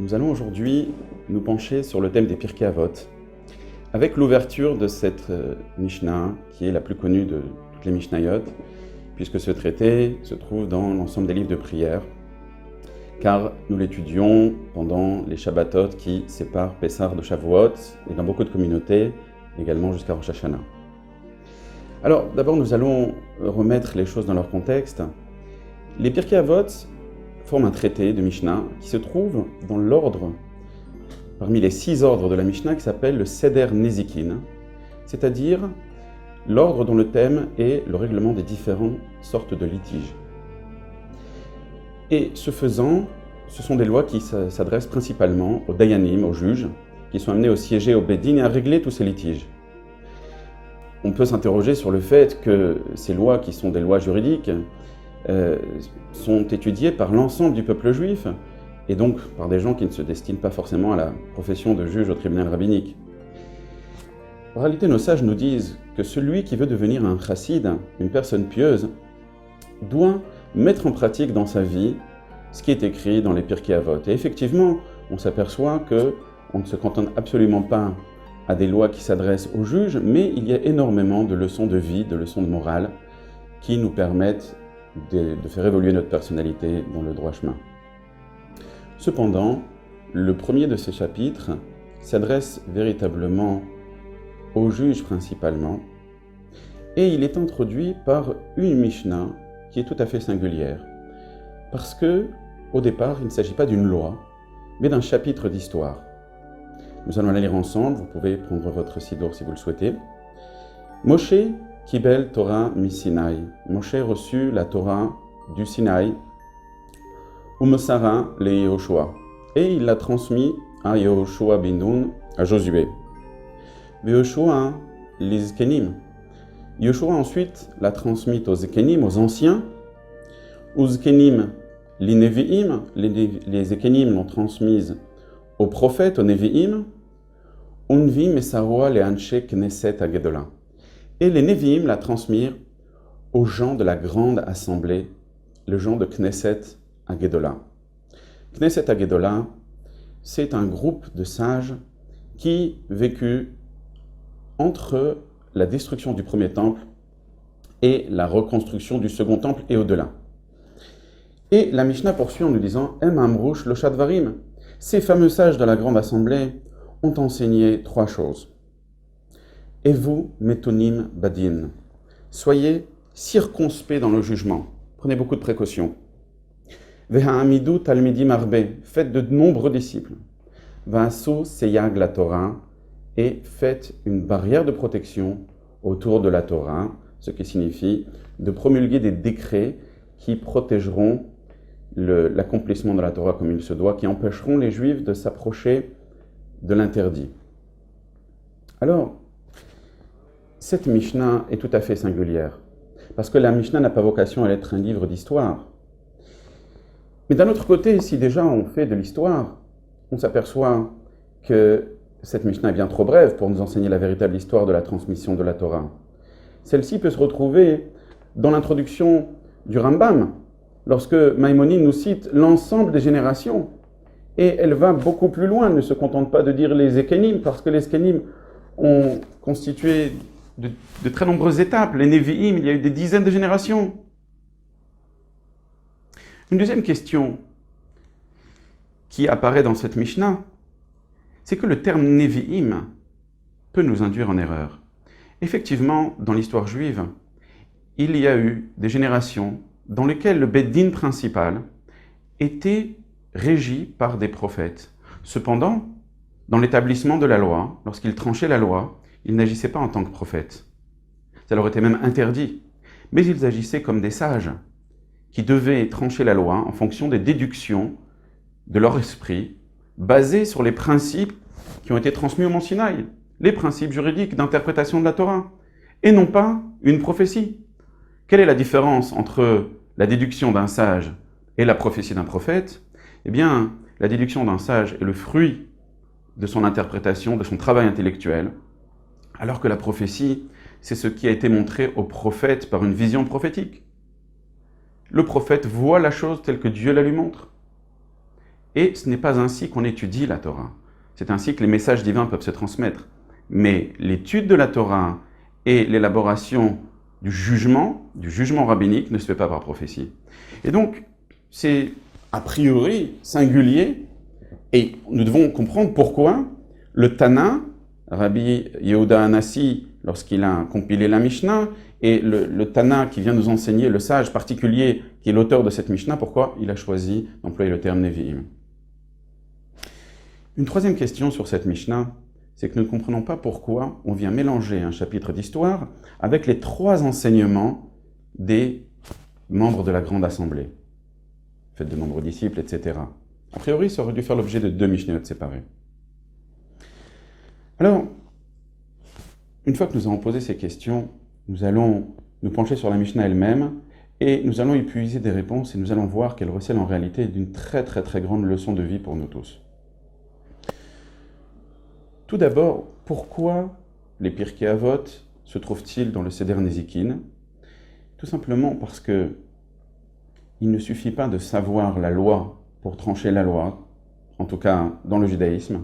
Nous allons aujourd'hui nous pencher sur le thème des Pirkei Avot, avec l'ouverture de cette Mishnah, qui est la plus connue de toutes les Mishnayot, puisque ce traité se trouve dans l'ensemble des livres de prière, car nous l'étudions pendant les Shabbatot qui séparent Pessah de Shavuot, et dans beaucoup de communautés, également jusqu'à Rosh Hashanah. Alors, d'abord, nous allons remettre les choses dans leur contexte. Les Pirkei Avot forment un traité de Mishnah qui se trouve dans l'ordre, parmi les 6 ordres de la Mishnah, qui s'appelle le Seder Nezikin, c'est-à-dire l'ordre dont le thème est le règlement des différentes sortes de litiges. Et ce faisant, ce sont des lois qui s'adressent principalement aux Dayanim, aux juges, qui sont amenés au siéger au Bédin et à régler tous ces litiges. On peut s'interroger sur le fait que ces lois, qui sont des lois juridiques, sont étudiées par l'ensemble du peuple juif, et donc par des gens qui ne se destinent pas forcément à la profession de juge au tribunal rabbinique. En réalité, nos sages nous disent que celui qui veut devenir un chassid, une personne pieuse, doit mettre en pratique dans sa vie ce qui est écrit dans les Pirkei Avot. Et effectivement, on s'aperçoit qu'on ne se cantonne absolument pas à des lois qui s'adressent aux juges, mais il y a énormément de leçons de vie, de leçons de morale, qui nous permettent de faire évoluer notre personnalité dans le droit chemin. Cependant, le premier de ces chapitres s'adresse véritablement aux juges principalement, et il est introduit par une Mishnah qui est tout à fait singulière, parce que, au départ, il ne s'agit pas d'une loi, mais d'un chapitre d'histoire. Nous allons la lire ensemble, vous pouvez prendre votre sidour si vous le souhaitez. Moshe Kibel Torah mi Sinaï. Moshe reçut la Torah du Sinaï, Umosara le Yehoshua, et il l'a transmis à Yehoshua bin Nun, à Josué. Yehoshua les Zkenim. Yehoshua ensuite l'a transmis aux Zkenim, aux anciens. Aux Zkenim les Nevi'im, les Zkenim l'ont transmise aux prophètes, aux Nevi'im. Unvi Mesaroa le Anshe Knesset Agedola. Et les Nevi'im la transmirent aux gens de la grande assemblée, le gens de Knesset Agedola. Knesset Agedola, c'est un groupe de sages qui vécut entre la destruction du premier temple et la reconstruction du second temple et au-delà. Et la Mishnah poursuit en nous disant « Em amrouch lo shadvarim » Ces fameux sages de la grande assemblée ont enseigné 3 choses. Et vous, Metonim Badin, soyez circonspects dans le jugement. Prenez beaucoup de précautions. Veha'amidu talmidim arbe, faites de nombreux disciples. Va'asu seyag la Torah, et faites une barrière de protection autour de la Torah, ce qui signifie de promulguer des décrets qui protégeront l'accomplissement de la Torah comme il se doit, qui empêcheront les Juifs de s'approcher de l'interdit. Alors, cette Mishnah est tout à fait singulière, parce que la Mishnah n'a pas vocation à être un livre d'histoire. Mais d'un autre côté, si déjà on fait de l'histoire, on s'aperçoit que cette Mishnah est bien trop brève pour nous enseigner la véritable histoire de la transmission de la Torah. Celle-ci peut se retrouver dans l'introduction du Rambam, lorsque Maïmonide nous cite l'ensemble des générations. Et elle va beaucoup plus loin, elle ne se contente pas de dire les Zkenim, parce que les Zkenim ont constitué de très nombreuses étapes. Les Nevi'im, il y a eu des dizaines de générations. Une deuxième question qui apparaît dans cette Mishnah, c'est que le terme Nevi'im peut nous induire en erreur. Effectivement, dans l'histoire juive, il y a eu des générations dans lesquelles le Beddin principal était régi par des prophètes. Cependant, dans l'établissement de la loi, lorsqu'ils tranchaient la loi, ils n'agissaient pas en tant que prophètes. Ça leur était même interdit. Mais ils agissaient comme des sages, qui devaient trancher la loi en fonction des déductions de leur esprit, basées sur les principes qui ont été transmis au Mont Sinaï, les principes juridiques d'interprétation de la Torah, et non pas une prophétie. Quelle est la différence entre la déduction d'un sage et la prophétie d'un prophète? Eh bien, la déduction d'un sage est le fruit de son interprétation, de son travail intellectuel, alors que la prophétie, c'est ce qui a été montré au prophète par une vision prophétique. Le prophète voit la chose telle que Dieu la lui montre. Et ce n'est pas ainsi qu'on étudie la Torah. C'est ainsi que les messages divins peuvent se transmettre. Mais l'étude de la Torah et l'élaboration du jugement rabbinique ne se fait pas par prophétie. Et donc, c'est a priori singulier, et nous devons comprendre pourquoi le Tana, Rabbi Yehuda Hanassi, lorsqu'il a compilé la Mishnah, et le Tana qui vient nous enseigner, le sage particulier qui est l'auteur de cette Mishnah, pourquoi il a choisi d'employer le terme Nevi'im. Une troisième question sur cette Mishnah, c'est que nous ne comprenons pas pourquoi on vient mélanger un chapitre d'histoire avec les 3 enseignements des membres de la Grande Assemblée, fait de nombreux disciples, etc. A priori, ça aurait dû faire l'objet de 2 Mishnayot séparés. Alors, une fois que nous avons posé ces questions, nous allons nous pencher sur la Mishnah elle-même et nous allons y puiser des réponses et nous allons voir qu'elle recèle en réalité d'une très très très grande leçon de vie pour nous tous. Tout d'abord, pourquoi les Pirkei Avot se trouvent-ils dans le Seder Nezikin? Tout simplement parce que il ne suffit pas de savoir la loi pour trancher la loi, en tout cas dans le judaïsme,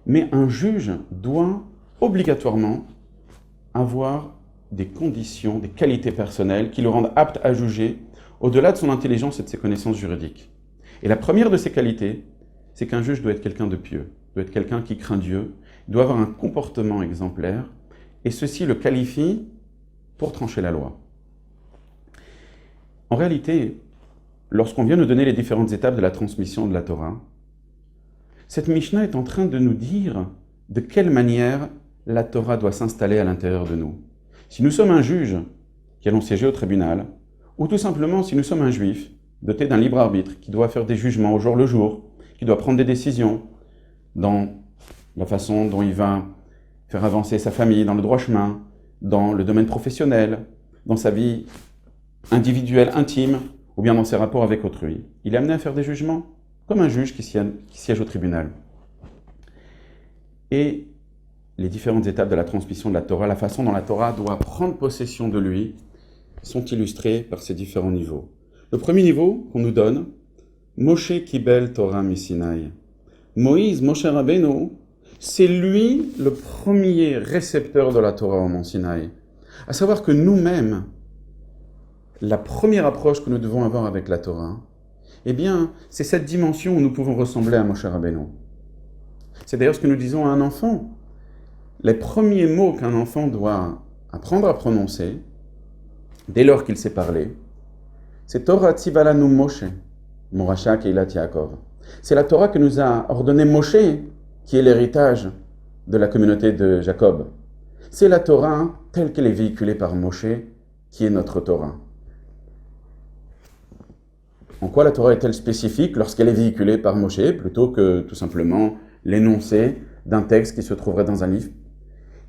mais un juge doit obligatoirement avoir des conditions, des qualités personnelles qui le rendent apte à juger au-delà de son intelligence et de ses connaissances juridiques. Et la première de ces qualités, c'est qu'un juge doit être quelqu'un de pieux, doit être quelqu'un qui craint Dieu, doit avoir un comportement exemplaire, et ceci le qualifie pour trancher la loi. En réalité, lorsqu'on vient nous donner les différentes étapes de la transmission de la Torah, cette Mishnah est en train de nous dire de quelle manière la Torah doit s'installer à l'intérieur de nous. Si nous sommes un juge qui allons siéger au tribunal, ou tout simplement si nous sommes un juif doté d'un libre arbitre qui doit faire des jugements au jour le jour, qui doit prendre des décisions dans la façon dont il va faire avancer sa famille dans le droit chemin, dans le domaine professionnel, dans sa vie individuelle, intime, ou bien dans ses rapports avec autrui. Il est amené à faire des jugements comme un juge qui siège au tribunal. Et les différentes étapes de la transmission de la Torah, la façon dont la Torah doit prendre possession de lui, sont illustrées par ces différents niveaux. Le premier niveau qu'on nous donne, Moshe Kibel Torah Misinaï. Moïse, Moshe Rabbeinu, c'est lui le premier récepteur de la Torah au mont Sinaï. À savoir que nous-mêmes, la première approche que nous devons avoir avec la Torah, eh bien, c'est cette dimension où nous pouvons ressembler à Moshe Rabbeinu. C'est d'ailleurs ce que nous disons à un enfant. Les premiers mots qu'un enfant doit apprendre à prononcer, dès lors qu'il sait parler, c'est Torah Tzivalanu Moshe, Morasha Keilat Yaakov. C'est la Torah que nous a ordonné Moshe, qui est l'héritage de la communauté de Jacob. C'est la Torah telle qu'elle est véhiculée par Moshe, qui est notre Torah. En quoi la Torah est-elle spécifique lorsqu'elle est véhiculée par Moshe, plutôt que tout simplement l'énoncé d'un texte qui se trouverait dans un livre?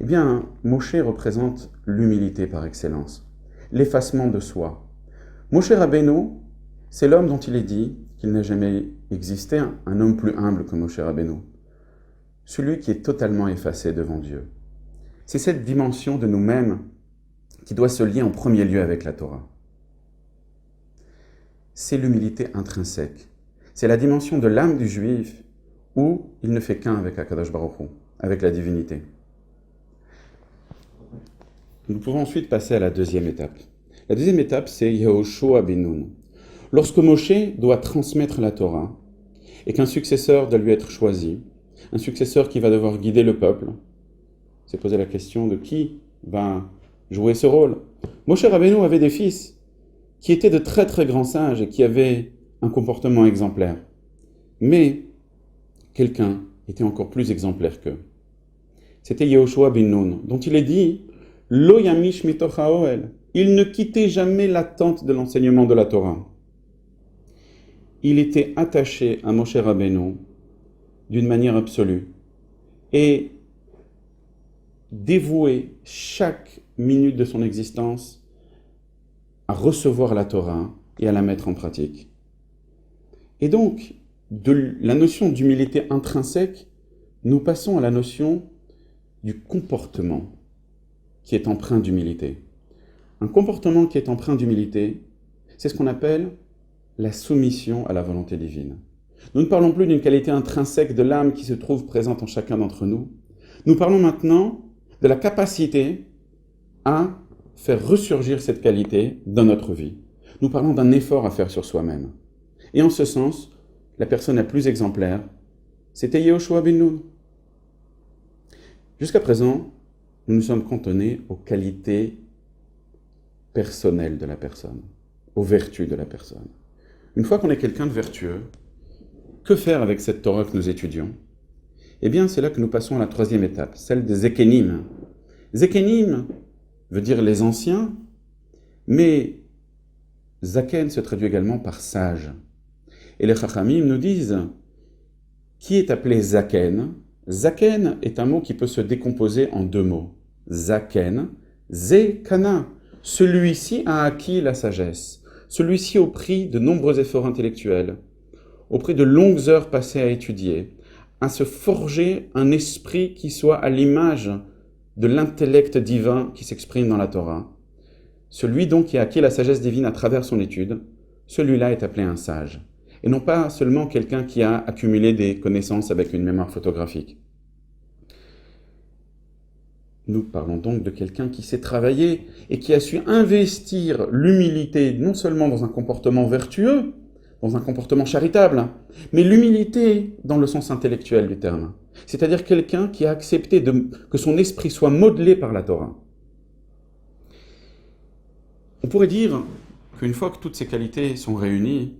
Eh bien, Moshe représente l'humilité par excellence, l'effacement de soi. Moshe Rabbeinu, c'est l'homme dont il est dit qu'il n'a jamais existé un homme plus humble que Moshe Rabbeinu. Celui qui est totalement effacé devant Dieu. C'est cette dimension de nous-mêmes qui doit se lier en premier lieu avec la Torah. C'est l'humilité intrinsèque. C'est la dimension de l'âme du juif où il ne fait qu'un avec HaKadosh Baruch Hu, avec la divinité. Nous pouvons ensuite passer à la deuxième étape. La deuxième étape, c'est Yehoshua ben Nun. Lorsque Moshe doit transmettre la Torah et qu'un successeur doit lui être choisi, un successeur qui va devoir guider le peuple, c'est poser la question de qui va jouer ce rôle. Moshe Rabbeinu avait des fils qui étaient de très très grands sages et qui avaient un comportement exemplaire. Mais quelqu'un était encore plus exemplaire qu'eux. C'était Yehoshua ben Nun, dont il est dit « Lo yamish mitoch haohel » il ne quittait jamais l'attente de l'enseignement de la Torah. Il était attaché à Moshe Rabbeinu d'une manière absolue et dévoué chaque minute de son existence à recevoir la Torah et à la mettre en pratique. Et donc, de la notion d'humilité intrinsèque, nous passons à la notion du comportement qui est empreint d'humilité. Un comportement qui est empreint d'humilité, c'est ce qu'on appelle la soumission à la volonté divine. Nous ne parlons plus d'une qualité intrinsèque de l'âme qui se trouve présente en chacun d'entre nous. Nous parlons maintenant de la capacité à faire ressurgir cette qualité dans notre vie. Nous parlons d'un effort à faire sur soi-même. Et en ce sens, la personne la plus exemplaire, c'était Yehoshua ben Nun. Jusqu'à présent, nous nous sommes cantonnés aux qualités personnelles de la personne, aux vertus de la personne. Une fois qu'on est quelqu'un de vertueux, que faire avec cette Torah que nous étudions? Eh bien, c'est là que nous passons à la troisième étape, celle des Zekenim. Zekenim veut dire les anciens, mais Zaken se traduit également par sage. Et les Chachamim nous disent, qui est appelé Zaken? Zaken est un mot qui peut se décomposer en deux mots. Zaken, Zekana. Celui-ci a acquis la sagesse. Celui-ci au prix de nombreux efforts intellectuels, au prix de longues heures passées à étudier, à se forger un esprit qui soit à l'image de l'intellect divin qui s'exprime dans la Torah. Celui donc qui a acquis la sagesse divine à travers son étude, celui-là est appelé un sage. Et non pas seulement quelqu'un qui a accumulé des connaissances avec une mémoire photographique. Nous parlons donc de quelqu'un qui sait travailler et qui a su investir l'humilité non seulement dans un comportement vertueux, dans un comportement charitable, mais l'humilité dans le sens intellectuel du terme. C'est-à-dire quelqu'un qui a accepté que son esprit soit modelé par la Torah. On pourrait dire qu'une fois que toutes ces qualités sont réunies,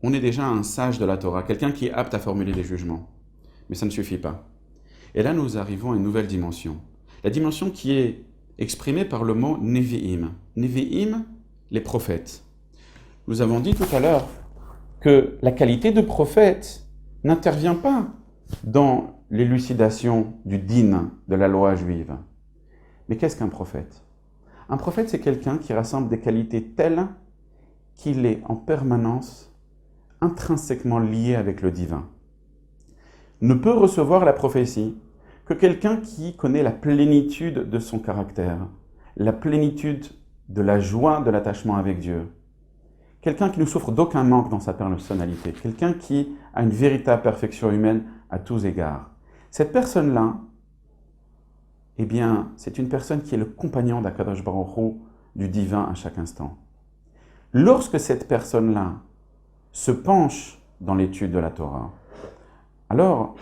on est déjà un sage de la Torah, quelqu'un qui est apte à formuler des jugements. Mais ça ne suffit pas. Et là, nous arrivons à une nouvelle dimension. La dimension qui est exprimée par le mot Nevi'im. Nevi'im, les prophètes. Nous avons dit tout à l'heure que la qualité de prophète n'intervient pas dans l'élucidation du din, de la loi juive. Mais qu'est-ce qu'un prophète? Un prophète, c'est quelqu'un qui rassemble des qualités telles qu'il est en permanence intrinsèquement lié avec le divin. Ne peut recevoir la prophétie que quelqu'un qui connaît la plénitude de son caractère, la plénitude de la joie de l'attachement avec Dieu. Quelqu'un qui ne souffre d'aucun manque dans sa personnalité, quelqu'un qui a une véritable perfection humaine à tous égards. Cette personne-là, eh bien, c'est une personne qui est le compagnon d'Akadosh Baruch Hu, du divin à chaque instant. Lorsque cette personne-là se penche dans l'étude de la Torah, alors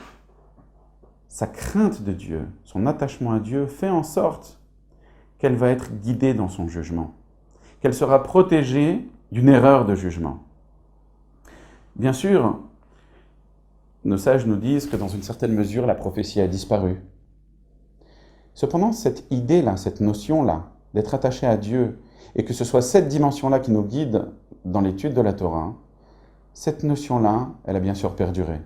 sa crainte de Dieu, son attachement à Dieu fait en sorte qu'elle va être guidée dans son jugement, qu'elle sera protégée d'une erreur de jugement. Bien sûr, nos sages nous disent que dans une certaine mesure, la prophétie a disparu. Cependant, cette idée-là, cette notion-là, d'être attaché à Dieu, et que ce soit cette dimension-là qui nous guide dans l'étude de la Torah, cette notion-là, elle a bien sûr perduré.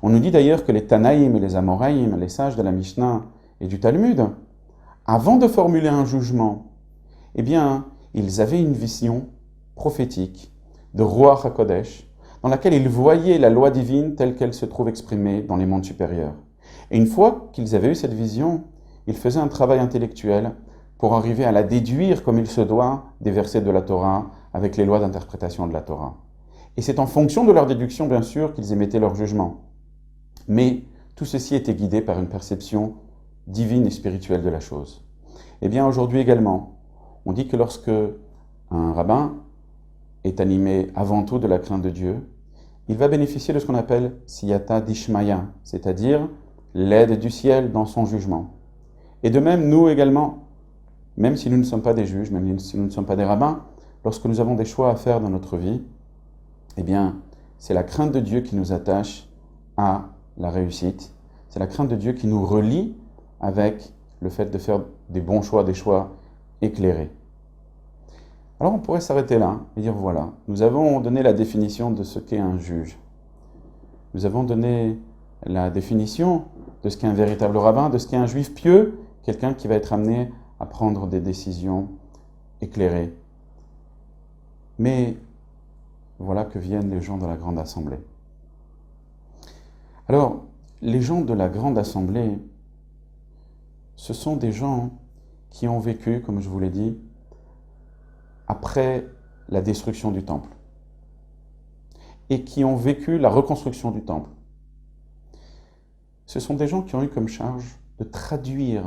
On nous dit d'ailleurs que les Tanaïm et les Amoraïm, les sages de la Mishnah et du Talmud, avant de formuler un jugement, eh bien, ils avaient une vision prophétique de Ruach HaKodesh, dans laquelle ils voyaient la loi divine telle qu'elle se trouve exprimée dans les mondes supérieurs. Et une fois qu'ils avaient eu cette vision, ils faisaient un travail intellectuel pour arriver à la déduire comme il se doit des versets de la Torah avec les lois d'interprétation de la Torah. Et c'est en fonction de leur déduction, bien sûr, qu'ils émettaient leur jugement. Mais tout ceci était guidé par une perception divine et spirituelle de la chose. Eh bien, aujourd'hui également, on dit que lorsque un rabbin est animé avant tout de la crainte de Dieu, il va bénéficier de ce qu'on appelle siyata dishmaya, c'est-à-dire l'aide du ciel dans son jugement. Et de même, nous également, même si nous ne sommes pas des juges, même si nous ne sommes pas des rabbins, lorsque nous avons des choix à faire dans notre vie, eh bien, c'est la crainte de Dieu qui nous attache à la réussite. C'est la crainte de Dieu qui nous relie avec le fait de faire des bons choix, des choix éclairés. Alors on pourrait s'arrêter là et dire voilà, nous avons donné la définition de ce qu'est un juge. Nous avons donné la définition de ce qu'est un véritable rabbin, de ce qu'est un juif pieux, quelqu'un qui va être amené à prendre des décisions éclairées. Mais voilà que viennent les gens de la Grande Assemblée. Alors, les gens de la Grande Assemblée, ce sont des gens qui ont vécu, comme je vous l'ai dit, après la destruction du temple. et qui ont vécu la reconstruction du temple. Ce sont des gens qui ont eu comme charge de traduire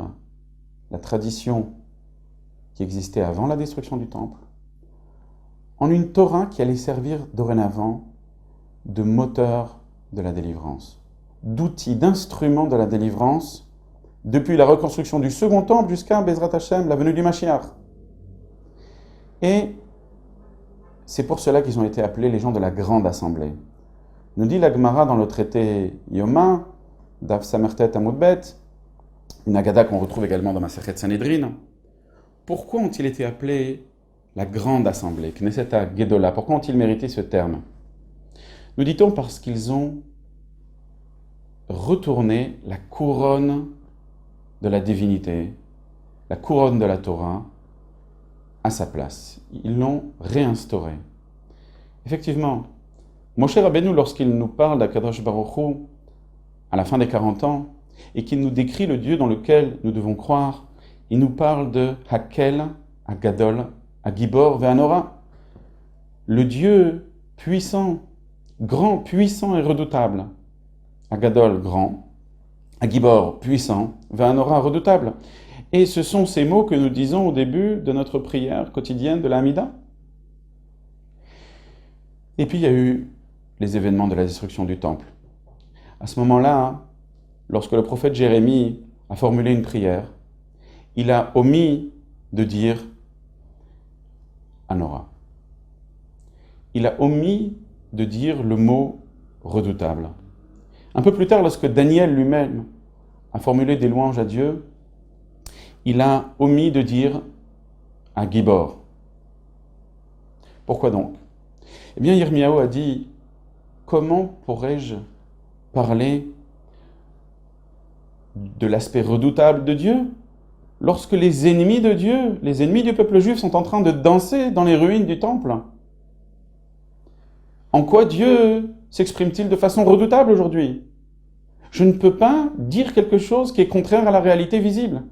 la tradition qui existait avant la destruction du temple en une Torah qui allait servir dorénavant de moteur de la délivrance, d'outil, d'instrument de la délivrance depuis la reconstruction du second temple jusqu'à Bezrat Hashem, la venue du Mashiach. Et c'est pour cela qu'ils ont été appelés les gens de la grande assemblée. Nous dit la Gemara dans le traité Yoma, Daf Samertet Amud Bet, une agada qu'on retrouve également dans Masechet Sanhedrin. Pourquoi ont-ils été appelés la grande assemblée, Knesset Gedola? Pourquoi ont-ils mérité ce terme? Nous dit-on parce qu'ils ont retourné la couronne de la divinité, la couronne de la Torah, à sa place. Ils l'ont réinstaurée. Effectivement, Moshe Rabbeinu, lorsqu'il nous parle d'Akadosh Baruch Hu à la fin des 40 ans, et qu'il nous décrit le Dieu dans lequel nous devons croire, il nous parle de Hakel, Agadol, Agibor, Ve'anora, le Dieu puissant, grand, puissant et redoutable. Agadol, grand, Agibor, puissant, Ve'anora, redoutable. Et ce sont ces mots que nous disons au début de notre prière quotidienne de la Hamida. Et puis il y a eu les événements de la destruction du temple. À ce moment-là, lorsque le prophète Jérémie a formulé une prière, il a omis de dire Anora. Il a omis de dire le mot redoutable. Un peu plus tard, lorsque Daniel lui-même a formulé des louanges à Dieu, il a omis de dire à Gibor. Pourquoi donc? Eh bien, Yirmiyahu a dit, comment pourrais-je parler de l'aspect redoutable de Dieu lorsque les ennemis de Dieu, les ennemis du peuple juif sont en train de danser dans les ruines du temple? En quoi Dieu s'exprime-t-il de façon redoutable aujourd'hui? Je ne peux pas dire quelque chose qui est contraire à la réalité visible.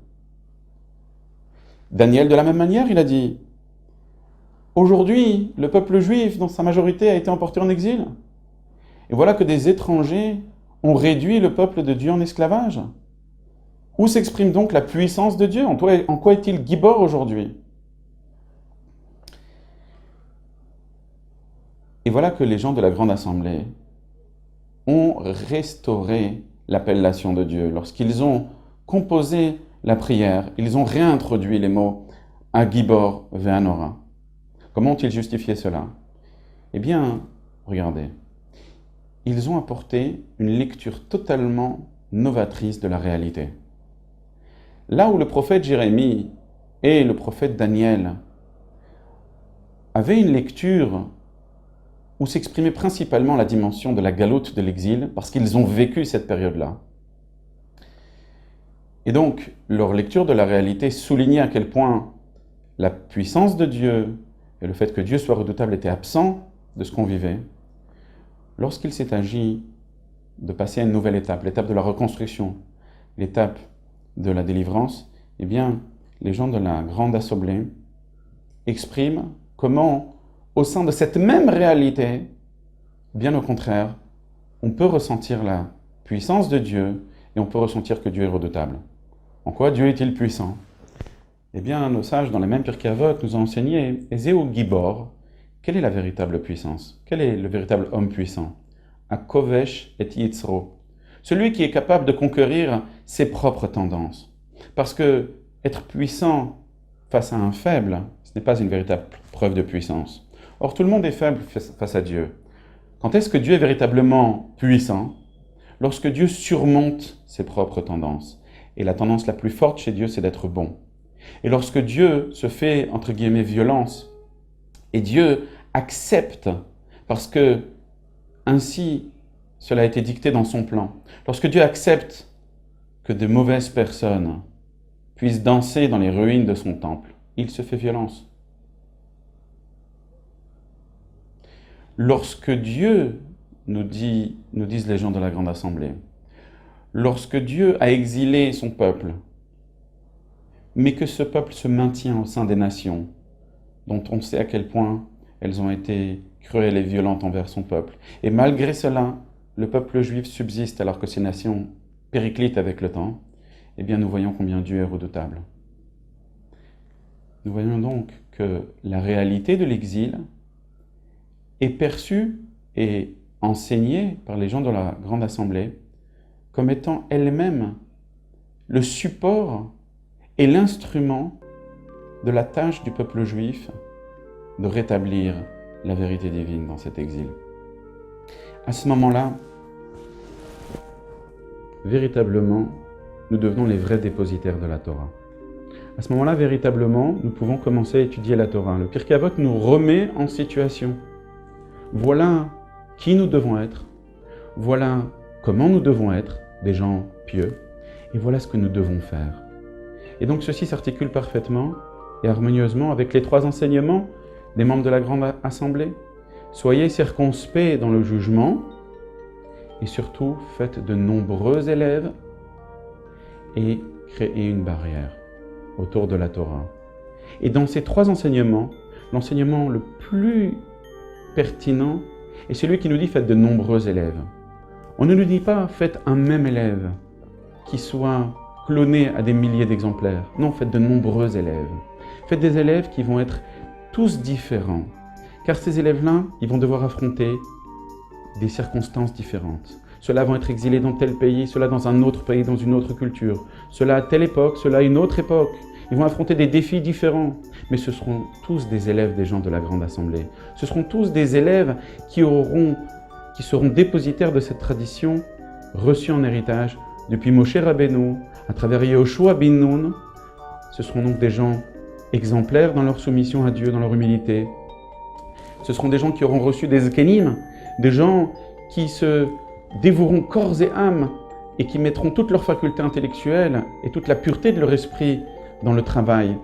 Daniel, de la même manière, il a dit, aujourd'hui, le peuple juif, dans sa majorité, a été emporté en exil. Et voilà que des étrangers ont réduit le peuple de Dieu en esclavage. Où s'exprime donc la puissance de Dieu? En quoi est-il Gibor aujourd'hui? Et voilà que les gens de la Grande Assemblée ont restauré l'appellation de Dieu. Lorsqu'ils ont composé la prière, ils ont réintroduit les mots Agibor Ve'anora. Comment ont-ils justifié cela? Eh bien, regardez, ils ont apporté une lecture totalement novatrice de la réalité. Là où le prophète Jérémie et le prophète Daniel avaient une lecture où s'exprimait principalement la dimension de la galoute de l'exil, parce qu'ils ont vécu cette période-là. Et donc, leur lecture de la réalité soulignait à quel point la puissance de Dieu et le fait que Dieu soit redoutable était absent de ce qu'on vivait. Lorsqu'il s'est agi de passer à une nouvelle étape, l'étape de la reconstruction, l'étape de la délivrance, eh bien, les gens de la Grande Assemblée expriment comment, au sein de cette même réalité, bien au contraire, on peut ressentir la puissance de Dieu et on peut ressentir que Dieu est redoutable. En quoi Dieu est-il puissant? Eh bien, nos sages, dans les mêmes Pirkei Avot, nous ont enseigné, Ezeu Gibor, quelle est la véritable puissance? Quel est le véritable homme puissant? Akovesh et Yitzro, celui qui est capable de conquérir ses propres tendances. Parce que être puissant face à un faible, ce n'est pas une véritable preuve de puissance. Or, tout le monde est faible face à Dieu. Quand est-ce que Dieu est véritablement puissant? Lorsque Dieu surmonte ses propres tendances. Et la tendance la plus forte chez Dieu, c'est d'être bon. Et lorsque Dieu se fait, entre guillemets, violence, et Dieu accepte, parce que ainsi cela a été dicté dans son plan, lorsque Dieu accepte que de mauvaises personnes puissent danser dans les ruines de son temple, il se fait violence. Lorsque Dieu, nous disent les gens de la Grande Assemblée, lorsque Dieu a exilé son peuple, mais que ce peuple se maintient au sein des nations, dont on sait à quel point elles ont été cruelles et violentes envers son peuple. Et malgré cela, le peuple juif subsiste alors que ces nations périclitent avec le temps. Eh bien, nous voyons combien Dieu est redoutable. Nous voyons donc que la réalité de l'exil est perçue et enseignée par les gens de la Grande Assemblée comme étant elle-même le support et l'instrument de la tâche du peuple juif de rétablir la vérité divine dans cet exil. À ce moment-là, véritablement, nous devenons les vrais dépositaires de la Torah. À ce moment-là, véritablement, nous pouvons commencer à étudier la Torah. Le Pirkei Avot nous remet en situation. Voilà qui nous devons être, voilà comment nous devons être, des gens pieux, et voilà ce que nous devons faire. Et donc ceci s'articule parfaitement et harmonieusement avec les 3 enseignements des membres de la Grande Assemblée. Soyez circonspects dans le jugement et surtout faites de nombreux élèves et créez une barrière autour de la Torah. Et dans ces 3 enseignements, l'enseignement le plus pertinent est celui qui nous dit faites de nombreux élèves. On ne nous dit pas faites un même élève qui soit cloné à des milliers d'exemplaires. Non, faites de nombreux élèves. Faites des élèves qui vont être tous différents. Car ces élèves-là, ils vont devoir affronter des circonstances différentes. Ceux-là vont être exilés dans tel pays, ceux-là dans un autre pays, dans une autre culture. Ceux-là à telle époque, ceux-là à une autre époque. Ils vont affronter des défis différents. Mais ce seront tous des élèves des gens de la Grande Assemblée. Ce seront tous des élèves qui seront dépositaires de cette tradition reçue en héritage depuis Moshe Rabbeinu, à travers Yehoshua ben Nun. Ce seront donc des gens exemplaires dans leur soumission à Dieu, dans leur humilité. Ce seront des gens qui auront reçu des zkenim, des gens qui se dévoueront corps et âme et qui mettront toutes leurs facultés intellectuelles et toute la pureté de leur esprit dans le travail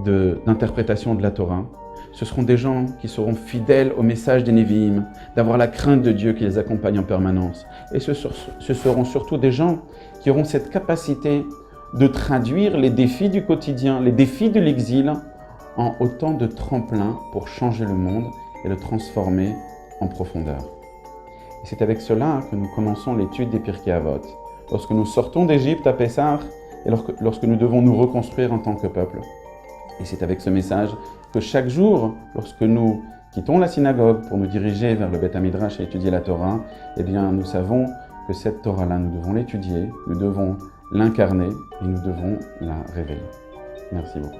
d'interprétation de la Torah. Ce seront des gens qui seront fidèles au message des Nevi'im, d'avoir la crainte de Dieu qui les accompagne en permanence. Et ce seront surtout des gens qui auront cette capacité de traduire les défis du quotidien, les défis de l'exil, en autant de tremplins pour changer le monde et le transformer en profondeur. Et c'est avec cela que nous commençons l'étude des Pirkei Avot. Lorsque nous sortons d'Égypte à Pessah et lorsque nous devons nous reconstruire en tant que peuple. Et c'est avec ce message que chaque jour, lorsque nous quittons la synagogue pour nous diriger vers le Beth Midrash et étudier la Torah, eh bien nous savons que cette Torah-là, nous devons l'étudier, nous devons l'incarner et nous devons la révéler. Merci beaucoup.